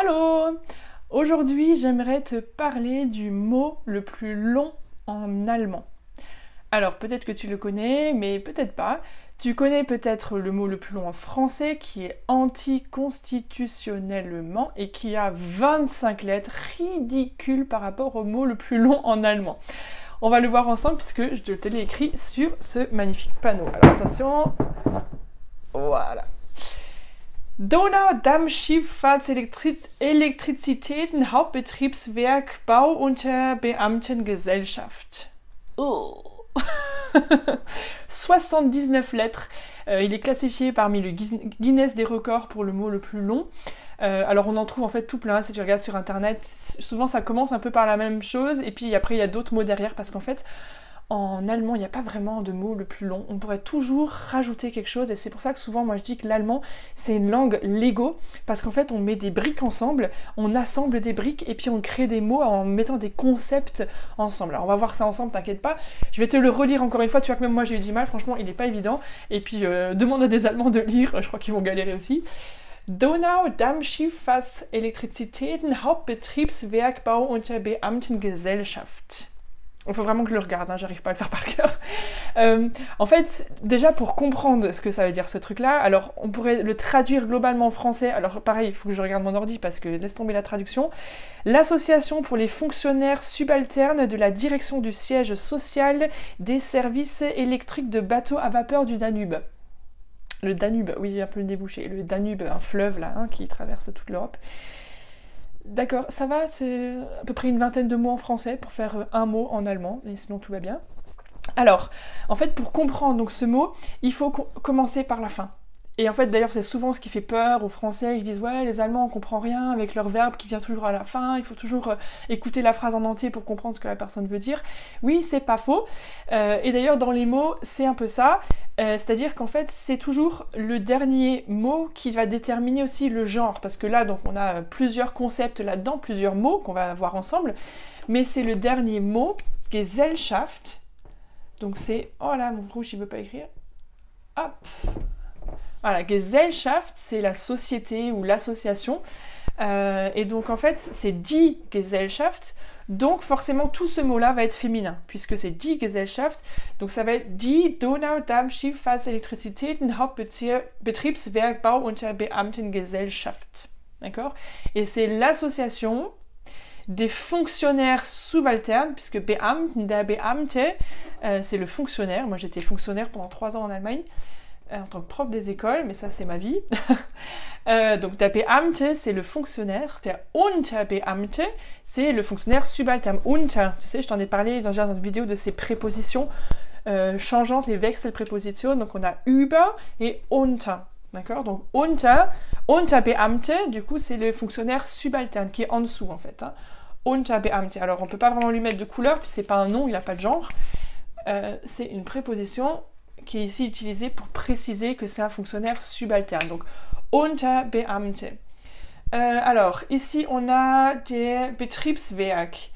Hallo! Aujourd'hui, j'aimerais te parler du mot le plus long en allemand. Alors, peut-être que tu le connais, mais peut-être pas. Tu connais peut-être le mot le plus long en français, qui est anticonstitutionnellement, et qui a 25 lettres, ridicule par rapport au mot le plus long en allemand. On va le voir ensemble, puisque je te l'ai écrit sur ce magnifique panneau. Alors, attention. Voilà. Donaudampfschifffahrtselektrizitäten-Hauptbetriebswerk Bau unter Beamtengesellschaft. Oh. 79 lettres. Il est classifié parmi le Guinness des records pour le mot le plus long. Alors on en trouve en fait tout plein, si tu regardes sur internet, souvent ça commence un peu par la même chose et puis après il y a d'autres mots derrière parce qu'en fait en allemand, il n'y a pas vraiment de mot le plus long. On pourrait toujours rajouter quelque chose et c'est pour ça que souvent moi je dis que l'allemand c'est une langue Lego parce qu'en fait on met des briques ensemble, on assemble des briques et puis on crée des mots en mettant des concepts ensemble. Alors on va voir ça ensemble, t'inquiète pas. Je vais te le relire encore une fois, tu vois que même moi j'ai eu du mal, franchement il n'est pas évident. Et puis demande à des Allemands de lire, je crois qu'ils vont galérer aussi. Donaudampfschifffahrtselektrizitäten Hauptbetriebswerkbau unter Beamtengesellschaft. Il faut vraiment que je le regarde, hein, j'arrive pas à le faire par cœur. En fait, déjà pour comprendre ce que ça veut dire ce truc-là, alors on pourrait le traduire globalement en français. Alors pareil, il faut que je regarde mon ordi parce que laisse tomber la traduction. L'association pour les fonctionnaires subalternes de la direction du siège social des services électriques de bateaux à vapeur du Danube. Le Danube, oui, j'ai un peu le débouché. Le Danube, un fleuve là, hein, qui traverse toute l'Europe. D'accord, ça va, c'est à peu près une vingtaine de mots en français pour faire un mot en allemand, et sinon tout va bien. Alors, en fait, pour comprendre donc ce mot, il faut commencer par la fin. Et en fait, d'ailleurs, c'est souvent ce qui fait peur aux Français. Ils disent « Ouais, les Allemands, on comprend rien avec leur verbe qui vient toujours à la fin. Il faut toujours écouter la phrase en entier pour comprendre ce que la personne veut dire. » Oui, c'est pas faux. Et d'ailleurs, dans les mots, c'est un peu ça. C'est-à-dire qu'en fait, c'est toujours le dernier mot qui va déterminer aussi le genre. Parce que là, donc, on a plusieurs concepts là-dedans, plusieurs mots qu'on va voir ensemble. Mais c'est le dernier mot, Gesellschaft. Donc c'est... Oh là, mon rouge, il veut pas écrire. Hop. Voilà, Gesellschaft, c'est la société ou l'association. Et donc en fait, c'est die Gesellschaft. Donc forcément, tout ce mot-là va être féminin, puisque c'est die Gesellschaft. Donc ça va être die Donaudampfschifffahrtselektrizitäten Hauptbetriebswerkbau unter Beamtengesellschaft. D'accord? Et c'est l'association des fonctionnaires subalternes, puisque Beamten, der Beamte, c'est le fonctionnaire. Moi j'étais fonctionnaire pendant 3 ans en Allemagne. En tant que prof des écoles, mais ça c'est ma vie. Donc der Beamte, c'est le fonctionnaire. Der Unterbeamte, c'est le fonctionnaire subalterne. Unter, tu sais, je t'en ai parlé dans une vidéo de ces prépositions changeantes, les Wechselpräpositionen. Donc on a über et unter. D'accord? Donc Unterbeamte, du coup, c'est le fonctionnaire subalterne qui est en dessous en fait. Hein. Unterbeamte. Alors on ne peut pas vraiment lui mettre de couleur, puis c'est pas un nom, il n'a pas de genre. C'est une préposition qui est ici utilisé pour préciser que c'est un fonctionnaire subalterne. Donc, Unterbeamte. Alors, ici, on a des Betriebswerk.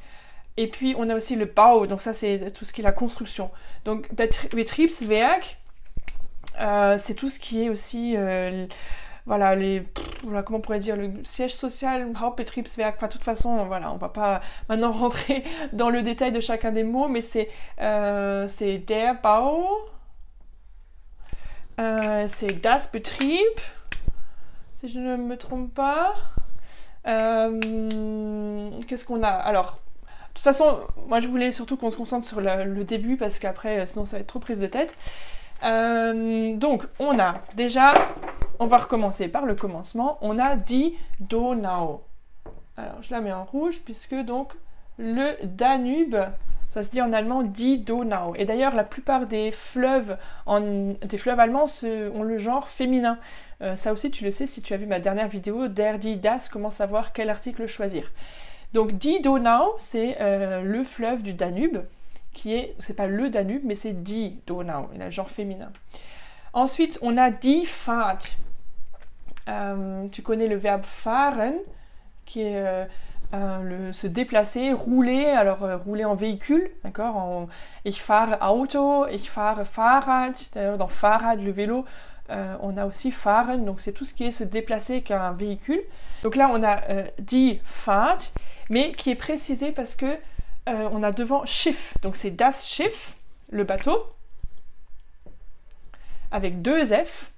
Et puis, on a aussi le Bau. Donc, ça, c'est tout ce qui est la construction. Donc, Betriebswerk, c'est tout ce qui est aussi... voilà, voilà, comment on pourrait dire, le siège social, Hauptbetriebswerk, enfin, de toute façon, voilà, on va pas maintenant rentrer dans le détail de chacun des mots, mais c'est der Bau... c'est das Betrieb, si je ne me trompe pas. Qu'est-ce qu'on a? Alors, de toute façon, moi je voulais surtout qu'on se concentre sur le début parce qu'après, sinon ça va être trop prise de tête. Donc, on a déjà, on va recommencer par le commencement. On a die Donau. Alors, je la mets en rouge puisque donc le Danube. Ça se dit en allemand die Donau. Et d'ailleurs, la plupart des fleuves allemands ont le genre féminin. Ça aussi, tu le sais si tu as vu ma dernière vidéo, der, die, das, comment savoir quel article choisir. Donc, die Donau, c'est le fleuve du Danube, c'est pas le Danube, mais c'est die Donau, il a le genre féminin. Ensuite, on a die Fahrt. Tu connais le verbe fahren, qui est... se déplacer, rouler, alors rouler en véhicule, d'accord, ich fahre Auto, ich fahre Fahrrad, d'ailleurs dans Fahrrad, le vélo, on a aussi fahren, donc c'est tout ce qui est se déplacer avec un véhicule. Donc là, on a die Fahrt, mais qui est précisé parce que on a devant Schiff, donc c'est das Schiff, le bateau, avec 2 F,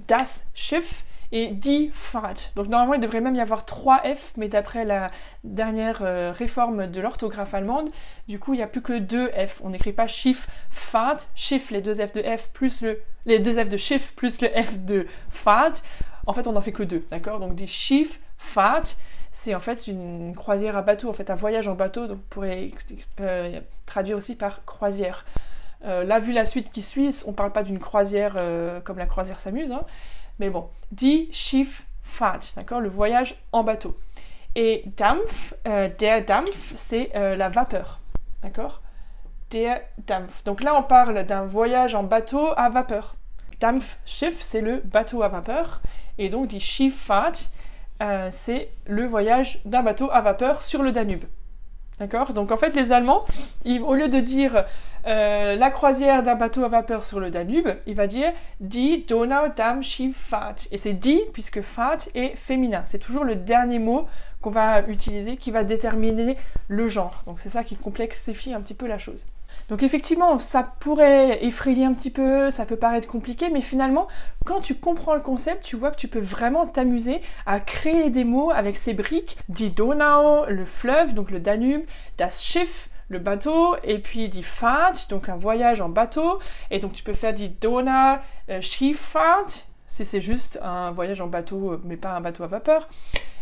das Schiff et die Fahrt. Donc normalement il devrait même y avoir 3 F, mais d'après la dernière réforme de l'orthographe allemande, du coup il n'y a plus que 2 F. On n'écrit pas Schiff, Fahrt, Schiff, les 2 F de F plus les 2 F de Schiff plus le F de Fahrt. En fait on n'en fait que 2, d'accord? Donc die Schiff, Fahrt, c'est en fait une croisière à bateau, en fait un voyage en bateau, donc on pourrait traduire aussi par croisière. Là, vu la suite qui suit, on ne parle pas d'une croisière comme la croisière s'amuse, hein, mais bon, die Schifffahrt, d'accord, le voyage en bateau. Et Dampf, der Dampf, c'est la vapeur, d'accord, der Dampf. Donc là, on parle d'un voyage en bateau à vapeur. Dampfschiff, c'est le bateau à vapeur, et donc die Schifffahrt, c'est le voyage d'un bateau à vapeur sur le Danube. D'accord? Donc en fait, les Allemands, au lieu de dire la croisière d'un bateau à vapeur sur le Danube, il va dire die Donaudampfschifffahrt. Et c'est die, puisque Fahrt est féminin. C'est toujours le dernier mot qu'on va utiliser qui va déterminer le genre. Donc c'est ça qui complexifie un petit peu la chose. Donc effectivement, ça pourrait effrayer un petit peu, ça peut paraître compliqué, mais finalement, quand tu comprends le concept, tu vois que tu peux vraiment t'amuser à créer des mots avec ces briques. Die Donau, le fleuve, donc le Danube, das Schiff, le bateau, et puis die Fahrt, donc un voyage en bateau, et donc tu peux faire die Donauschifffahrt, si c'est juste un voyage en bateau, mais pas un bateau à vapeur.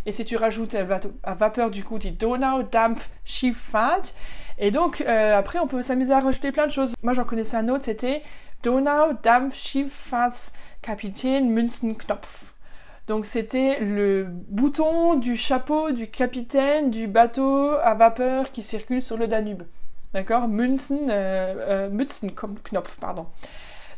Et si tu rajoutes un bateau à vapeur, du coup, die Donaudampfschifffahrt. Et donc, après, on peut s'amuser à rajouter plein de choses. Moi, j'en connaissais un autre, c'était Donaudampfschifffahrtskapitän Münzenknopf. Donc, c'était le bouton du chapeau du capitaine du bateau à vapeur qui circule sur le Danube. D'accord? Münzenknopf, pardon.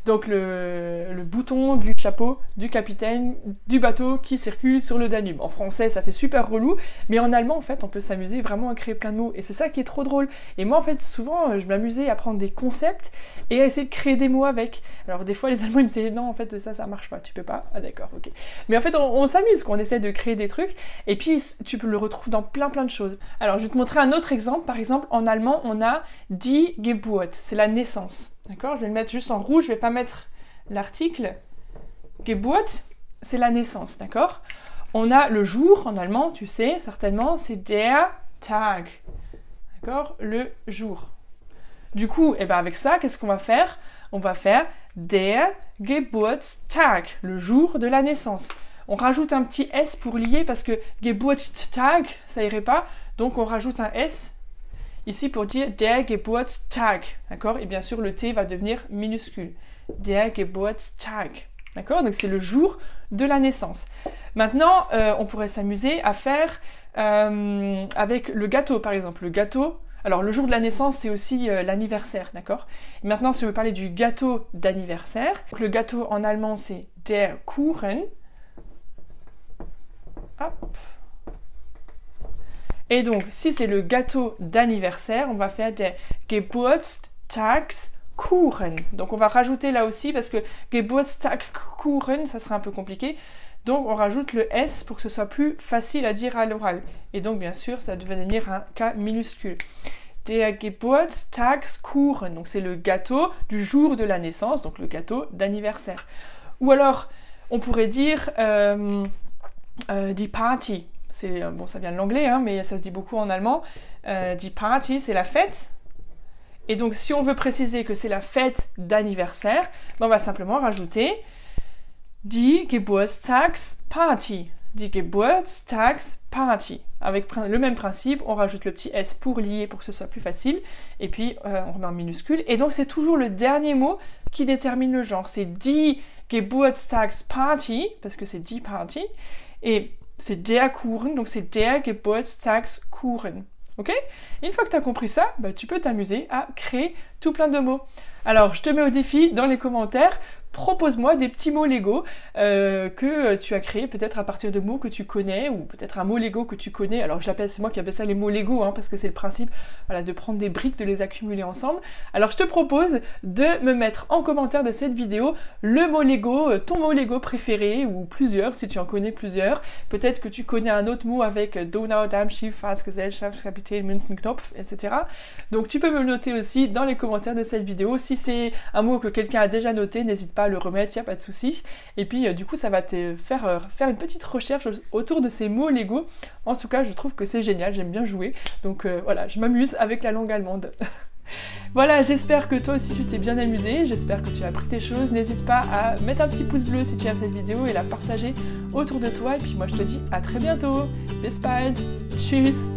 Donc le bouton du chapeau du capitaine du bateau qui circule sur le Danube. En français, ça fait super relou, mais en allemand, en fait, on peut s'amuser vraiment à créer plein de mots. Et c'est ça qui est trop drôle. Et moi, en fait, souvent, je m'amusais à prendre des concepts et à essayer de créer des mots avec. Alors des fois, les Allemands, ils me disaient, non, en fait, ça marche pas, tu peux pas. Ah d'accord, ok. Mais en fait, on s'amuse, qu'on essaie de créer des trucs. Et puis, tu peux le retrouver dans plein de choses. Alors, je vais te montrer un autre exemple. Par exemple, en allemand, on a die Geburt, c'est la naissance. D'accord? Je vais le mettre juste en rouge, je vais pas mettre l'article. Geburt, c'est la naissance, d'accord? On a le jour en allemand, tu sais, certainement, c'est der Tag. D'accord? Le jour. Du coup, eh ben avec ça, qu'est-ce qu'on va faire? On va faire der Geburtstag, le jour de la naissance. On rajoute un petit S pour lier parce que Geburtstag, ça irait pas, donc on rajoute un S ici pour dire der Geburtstag, d'accord? Et bien sûr, le T va devenir minuscule. Der Geburtstag, d'accord? Donc c'est le jour de la naissance. Maintenant, on pourrait s'amuser à faire avec le gâteau, par exemple. Le gâteau, alors le jour de la naissance, c'est aussi l'anniversaire, d'accord? Maintenant, si on veut parler du gâteau d'anniversaire, le gâteau en allemand, c'est der Kuchen. Hop. Et donc, si c'est le gâteau d'anniversaire, on va faire der Geburtstagskuchen. Donc, on va rajouter là aussi, parce que Geburtstagskuchen, ça serait un peu compliqué. Donc, on rajoute le S pour que ce soit plus facile à dire à l'oral. Et donc, bien sûr, ça devait devenir un K minuscule. Der Geburtstagskuchen. Donc, c'est le gâteau du jour de la naissance, donc le gâteau d'anniversaire. Ou alors, on pourrait dire die Party. Bon, ça vient de l'anglais, hein, mais ça se dit beaucoup en allemand. Die Party, c'est la fête. Et donc, si on veut préciser que c'est la fête d'anniversaire, ben, on va simplement rajouter die Geburtstagsparty. Die Geburtstagsparty. Avec le même principe, on rajoute le petit S pour lier, pour que ce soit plus facile. Et puis, on remet en minuscule. Et donc, c'est toujours le dernier mot qui détermine le genre. C'est die Geburtstagsparty, parce que c'est die Party. Et c'est der Kuchen, donc c'est der Geburtstagskuchen. Ok? Une fois que tu as compris ça, bah, tu peux t'amuser à créer tout plein de mots. Alors, je te mets au défi dans les commentaires propose-moi des petits mots Lego que tu as créés peut-être à partir de mots que tu connais, ou peut-être un mot Lego que tu connais. Alors c'est moi qui appelle ça les mots Lego, hein, parce que c'est le principe, voilà, de prendre des briques, de les accumuler ensemble. Alors je te propose de me mettre en commentaire de cette vidéo le mot Lego, ton mot Lego préféré, ou plusieurs si tu en connais plusieurs. Peut-être que tu connais un autre mot avec Donau, Damm, Schiff, Fahrtsgesellschaft, Kapitel, Münzen, Knopf, etc. Donc tu peux me le noter aussi dans les commentaires de cette vidéo. Si c'est un mot que quelqu'un a déjà noté, n'hésite pas à le remettre, il n'y a pas de souci. Et puis du coup ça va te faire une petite recherche autour de ces mots Lego. En tout cas je trouve que c'est génial, j'aime bien jouer. Donc voilà, je m'amuse avec la langue allemande. Voilà, j'espère que toi aussi tu t'es bien amusé, j'espère que tu as appris tes choses. N'hésite pas à mettre un petit pouce bleu si tu aimes cette vidéo et la partager autour de toi. Et puis moi je te dis à très bientôt. Bis bald. Tschüss.